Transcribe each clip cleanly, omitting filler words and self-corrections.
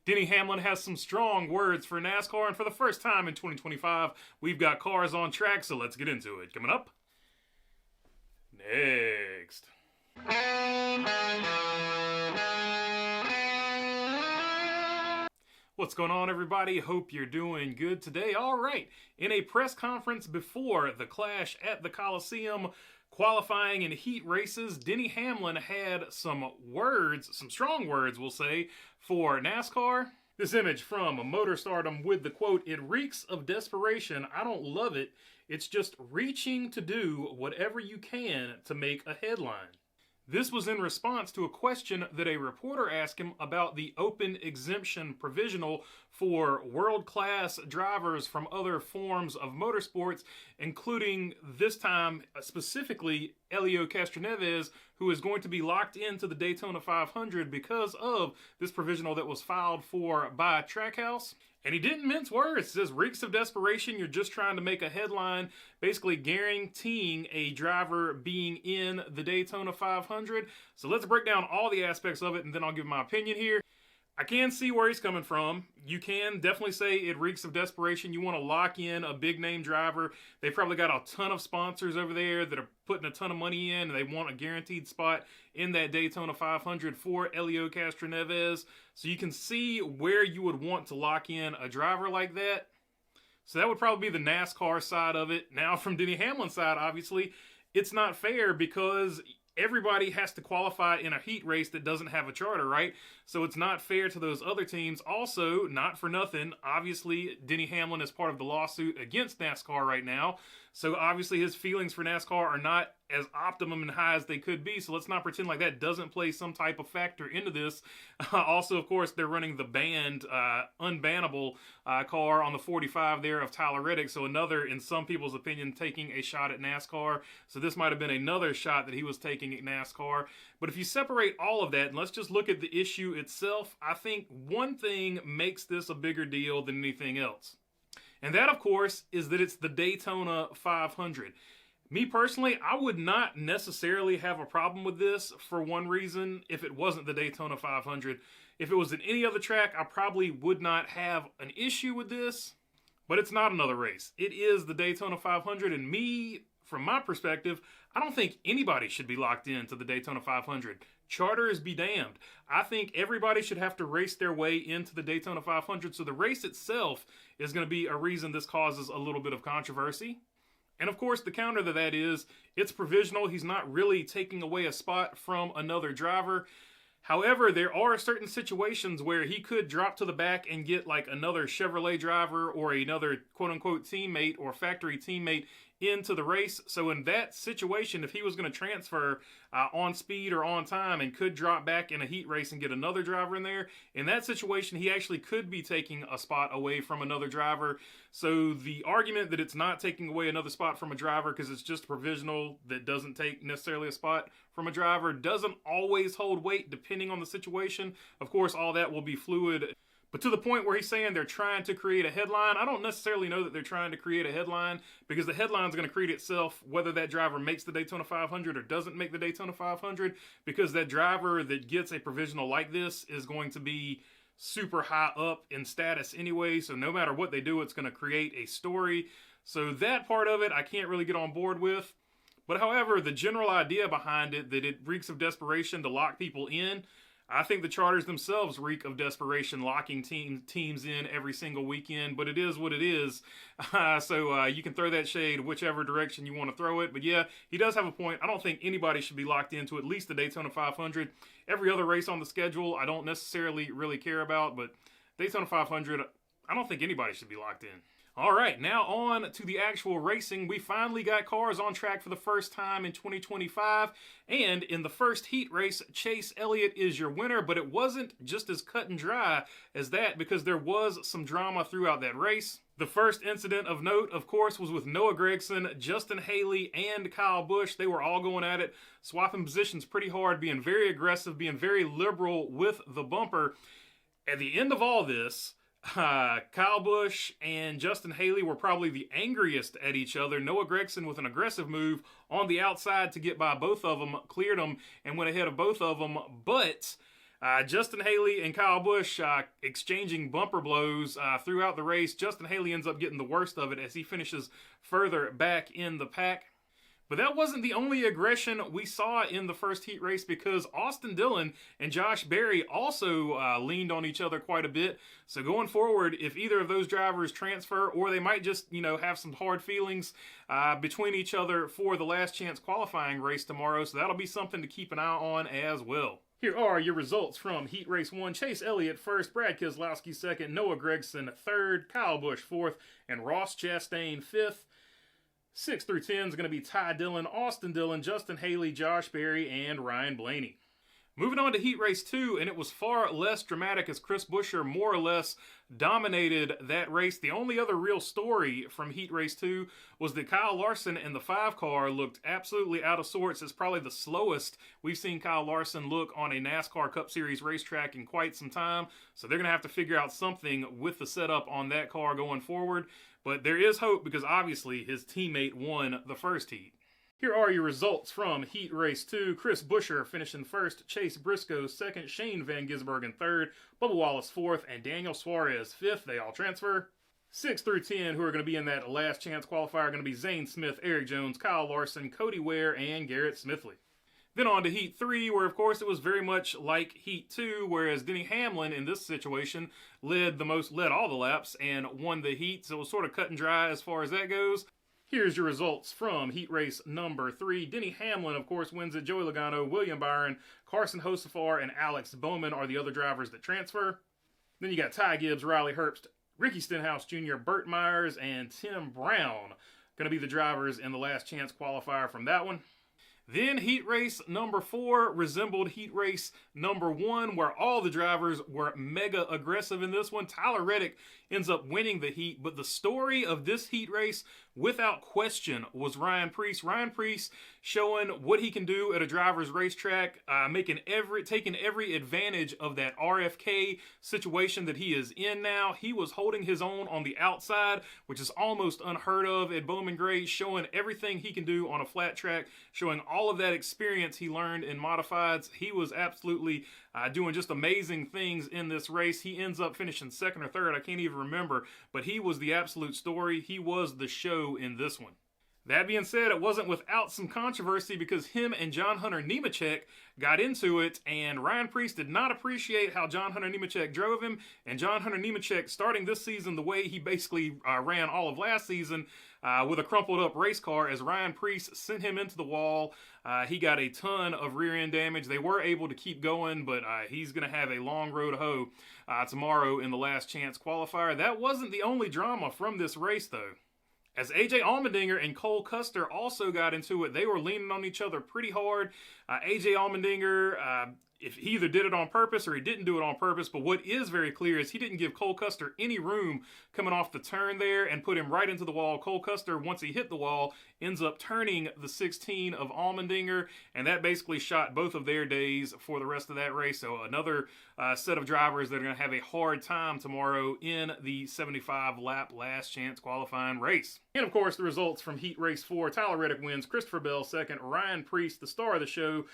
Denny Hamlin has some strong words for NASCAR, and for the first time in 2025, we've got cars on track, so let's get into it. Coming up next. What's going on, everybody? Hope you're doing good today. All right, in a press conference before the clash at the Coliseum, qualifying in heat races, Denny Hamlin had some words, some strong words, we'll say, for NASCAR. This image from Motor Stardom with the quote, "It reeks of desperation. I don't love it. It's just reaching to do whatever you can to make a headline." This was in response to a question that a reporter asked him about the open exemption provisional for world-class drivers from other forms of motorsports, including this time specifically Helio Castroneves, who is going to be locked into the Daytona 500 because of this provisional that was filed for by Trackhouse. And he didn't mince words. It says, reeks of desperation. You're just trying to make a headline, basically guaranteeing a driver being in the Daytona 500. So let's break down all the aspects of it, and then I'll give my opinion here. I can see where he's coming from. You can definitely say it reeks of desperation. You want to lock in a big name driver. They've probably got a ton of sponsors over there that are putting a ton of money in, and they want a guaranteed spot in that Daytona 500 for Helio Castroneves. So you can see where you would want to lock in a driver like that. So that would probably be the NASCAR side of it. Now from Denny Hamlin's side, obviously, it's not fair because everybody has to qualify in a heat race that doesn't have a charter, right? So it's not fair to those other teams. Also, not for nothing, obviously, Denny Hamlin is part of the lawsuit against NASCAR right now. So obviously his feelings for NASCAR are not as optimum and high as they could be. So let's not pretend like that doesn't play some type of factor into this. Also, of course, they're running the banned, unbannable car on the 45 there of Tyler Reddick. So another, in some people's opinion, taking a shot at NASCAR. So this might have been another shot that he was taking at NASCAR. But if you separate all of that and let's just look at the issue itself, I think one thing makes this a bigger deal than anything else. And that, of course, is that it's the Daytona 500. Me personally, I would not necessarily have a problem with this for one reason if it wasn't the Daytona 500. If it was in any other track, I probably would not have an issue with this. But it's not another race. It is the Daytona 500, and me, from my perspective, I don't think anybody should be locked into the Daytona 500. Charters be damned. I think everybody should have to race their way into the Daytona 500, so the race itself is going to be a reason this causes a little bit of controversy. And of course, the counter to that is, it's provisional. He's not really taking away a spot from another driver. However, there are certain situations where he could drop to the back and get like another Chevrolet driver or another quote-unquote teammate or factory teammate into the race. So in that situation, if he was going to transfer on speed or on time and could drop back in a heat race and get another driver in there, in that situation, he actually could be taking a spot away from another driver. So the argument that it's not taking away another spot from a driver because it's just provisional that doesn't take necessarily a spot from a driver doesn't always hold weight depending on the situation. Of course, all that will be fluid. But to the point where he's saying they're trying to create a headline, I don't necessarily know that they're trying to create a headline because the headline's going to create itself whether that driver makes the Daytona 500 or doesn't make the Daytona 500, because that driver that gets a provisional like this is going to be super high up in status anyway. So no matter what they do, it's going to create a story. So that part of it, I can't really get on board with. But however, the general idea behind it, that it reeks of desperation to lock people in, I think the charters themselves reek of desperation locking teams in every single weekend, but it is what it is. So you can throw that shade whichever direction you want to throw it. But yeah, he does have a point. I don't think anybody should be locked into at least the Daytona 500. Every other race on the schedule, I don't necessarily really care about, but Daytona 500, I don't think anybody should be locked in. All right, now on to the actual racing. We finally got cars on track for the first time in 2025, and in the first heat race, Chase Elliott is your winner, but it wasn't just as cut and dry as that because there was some drama throughout that race. The first incident of note, of course, was with Noah Gragson, Justin Haley, and Kyle Busch. They were all going at it, swapping positions pretty hard, being very aggressive, being very liberal with the bumper. At the end of all this, Kyle Busch and Justin Haley were probably the angriest at each other. Noah Gragson with an aggressive move on the outside to get by both of them, cleared them, and went ahead of both of them. But Justin Haley and Kyle Busch exchanging bumper blows throughout the race. Justin Haley ends up getting the worst of it as he finishes further back in the pack. But that wasn't the only aggression we saw in the first heat race, because Austin Dillon and Josh Berry also leaned on each other quite a bit. So going forward, if either of those drivers transfer, or they might just, have some hard feelings between each other for the last chance qualifying race tomorrow. So that'll be something to keep an eye on as well. Here are your results from Heat Race 1. Chase Elliott first, Brad Keselowski second, Noah Gragson third, Kyle Busch fourth, and Ross Chastain fifth. 6 through 10 is going to be Ty Dillon, Austin Dillon, Justin Haley, Josh Berry, and Ryan Blaney. Moving on to Heat Race 2, and it was far less dramatic as Chris Buescher more or less dominated that race. The only other real story from Heat Race 2 was that Kyle Larson in the 5 car looked absolutely out of sorts. It's probably the slowest we've seen Kyle Larson look on a NASCAR Cup Series racetrack in quite some time. So they're going to have to figure out something with the setup on that car going forward. But there is hope, because obviously his teammate won the first heat. Here are your results from Heat Race 2. Chris Buescher finishing first, Chase Briscoe second, Shane Van Gisbergen third, Bubba Wallace fourth, and Daniel Suarez fifth. They all transfer. 6 through 10, who are going to be in that last chance qualifier, are going to be Zane Smith, Eric Jones, Kyle Larson, Cody Ware, and Garrett Smithley. Then on to Heat 3, where of course it was very much like Heat 2, whereas Denny Hamlin in this situation led all the laps and won the heat, so it was sort of cut and dry as far as that goes. Here's your results from Heat Race number 3. Denny Hamlin, of course, wins it. Joey Logano, William Byron, Carson Hocevar, and Alex Bowman are the other drivers that transfer. Then you got Ty Gibbs, Riley Herbst, Ricky Stenhouse Jr., Burt Myers, and Tim Brown going to be the drivers in the last chance qualifier from that one. Then Heat Race number 4 resembled Heat Race number 1, where all the drivers were mega aggressive in this one. Tyler Reddick ends up winning the heat, but the story of this heat race, without question, was Ryan Preece. Ryan Preece showing what he can do at a driver's racetrack, taking every advantage of that RFK situation that he is in now. He was holding his own on the outside, which is almost unheard of at Bowman Gray, showing everything he can do on a flat track, showing all of that experience he learned in modifieds. He was absolutely doing just amazing things in this race. He ends up finishing second or third, I can't even remember, but he was the absolute story. He was the show in this one. That being said, it wasn't without some controversy, because him and John Hunter Nemechek got into it, and Ryan Preece did not appreciate how John Hunter Nemechek drove him, and John Hunter Nemechek, starting this season the way he basically ran all of last season, with a crumpled up race car, as Ryan Preece sent him into the wall. He got a ton of rear end damage. They were able to keep going, but he's going to have a long road to hoe tomorrow in the last chance qualifier. That wasn't the only drama from this race, though, as AJ Allmendinger and Cole Custer also got into it. They were leaning on each other pretty hard. AJ Allmendinger, if he either did it on purpose or he didn't do it on purpose, but what is very clear is he didn't give Cole Custer any room coming off the turn there and put him right into the wall. Cole Custer, once he hit the wall, ends up turning the 16 of Allmendinger, and that basically shot both of their days for the rest of that race. So another set of drivers that are going to have a hard time tomorrow in the 75-lap last chance qualifying race. And of course, the results from Heat Race 4. Tyler Reddick wins, Christopher Bell second, Ryan Preece, the star of the show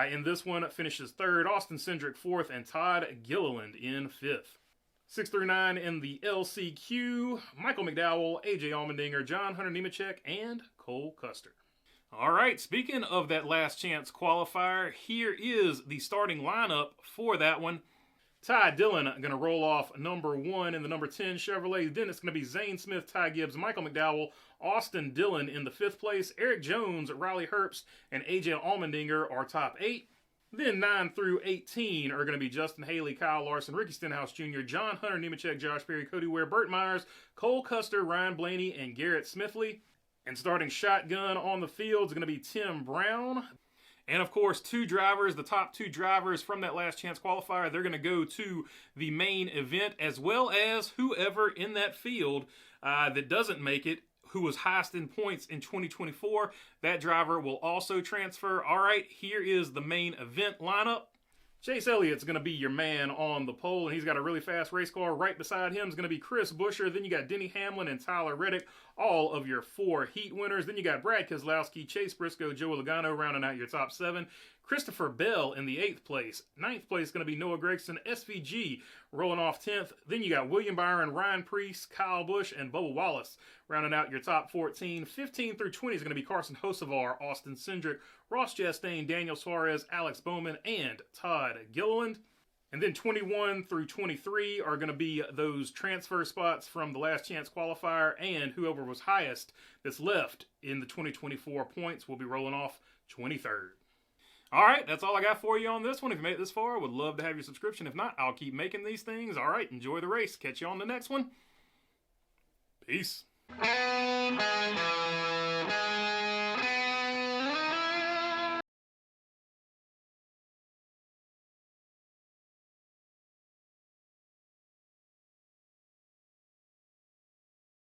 in this one, finishes third, Austin Cindric fourth, and Todd Gilliland in fifth. 6 through 9 in the LCQ, Michael McDowell, AJ Allmendinger, John Hunter Nemechek, and Cole Custer. All right, speaking of that last chance qualifier, here is the starting lineup for that one. Ty Dillon going to roll off number 1 in the number 10 Chevrolet. Then it's going to be Zane Smith, Ty Gibbs, Michael McDowell, Austin Dillon in the 5th place. Eric Jones, Riley Herbst, and AJ Allmendinger are top 8. Then 9 through 18 are going to be Justin Haley, Kyle Larson, Ricky Stenhouse Jr., John Hunter Nemechek, Josh Berry, Cody Ware, Burt Myers, Cole Custer, Ryan Blaney, and Garrett Smithley. And starting shotgun on the field is going to be Tim Brown. And of course, two drivers, the top 2 drivers from that last chance qualifier, they're going to go to the main event, as well as whoever in that field that doesn't make it, who was highest in points in 2024, that driver will also transfer. All right, here is the main event lineup. Chase Elliott's going to be your man on the pole, and he's got a really fast race car. Right beside him is going to be Chris Buescher. Then you got Denny Hamlin and Tyler Reddick, all of your 4 heat winners. Then you got Brad Keselowski, Chase Briscoe, Joey Logano rounding out your top 7. Christopher Bell in the 8th place. 9th place is going to be Noah Gregson, SVG, rolling off 10th. Then you got William Byron, Ryan Preece, Kyle Busch, and Bubba Wallace rounding out your top 14. 15 through 20 is going to be Carson Hocevar, Austin Cindric, Ross Chastain, Daniel Suarez, Alex Bowman, and Todd Gilliland. And then 21 through 23 are going to be those transfer spots from the last chance qualifier, and whoever was highest that's left in the 2024 points will be rolling off 23rd. All right, that's all I got for you on this one. If you made it this far, I would love to have your subscription. If not, I'll keep making these things. All right, enjoy the race. Catch you on the next one. Peace.